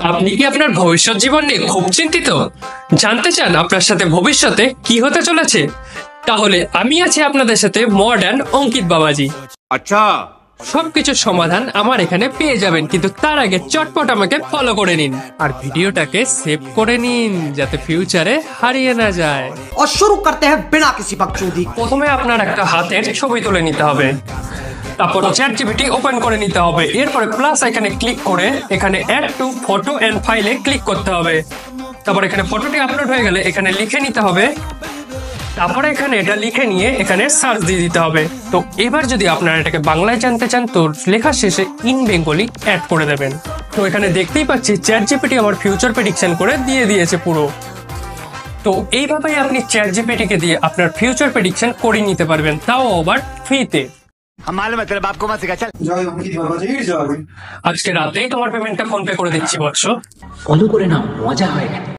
আপনি কি আপনার ভবিষ্যৎ জীবন নিয়ে খুব চিন্তিত? জানতে চান আপনার সাথে ভবিষ্যতে কি হতে চলেছে? তাহলে আমি আছি আপনাদের সাথে মডার্ন অঙ্কিত বাবাজি। अच्छा সবকিছুর সমাধান আমার এখানে পেয়ে যাবেন, কিন্তু তার আগে চটপট আমাকে ফলো করে নিন আর ভিডিওটাকে সেভ করে নিন যাতে ফিউচারে হারিয়ে না যায়। और शुरू करते हैं बिना किसी बकचोदी। প্রথমে আপনার একটা হাতের ছবি তুলে নিতে হবে, তারপর চ্যাট জিপিটি ওপেন করে নিতে হবে। এরপরে প্লাস এখানে ক্লিক করে এখানে অ্যাড টু ফটো এন্ড ফাইলে ক্লিক করতে হবে। তারপর এখানে ফটোটি আপলোড হয়ে গেলে এখানে লিখে নিতে হবে, তারপরে এখানে এটা লিখে নিয়ে এখানে সার্চ দিয়ে দিতে হবে। তো এবার যদি আপনারা এটাকে বাংলায় জানতে চান তো লেখার শেষে ইন বেঙ্গলি অ্যাড করে দেবেন। তো এখানে দেখতেই পাচ্ছি চ্যাট জিপিটি আমার ফিউচার প্রেডিকশন করে দিয়ে দিয়েছে পুরো। তো এইভাবেই আপনি চ্যাট জিপিটিকে দিয়ে আপনার ফিউচার প্রেডিকশন করে নিতে পারবেন, তাও আবার ফ্রিতে। हम मालूम है तेरे बाप को मत सिखा चल। আজকে রাতেই তোমার পেমেন্টটা ফোন পে করে দিচ্ছি বৎস। ফলো করে নাও, মজা হয়।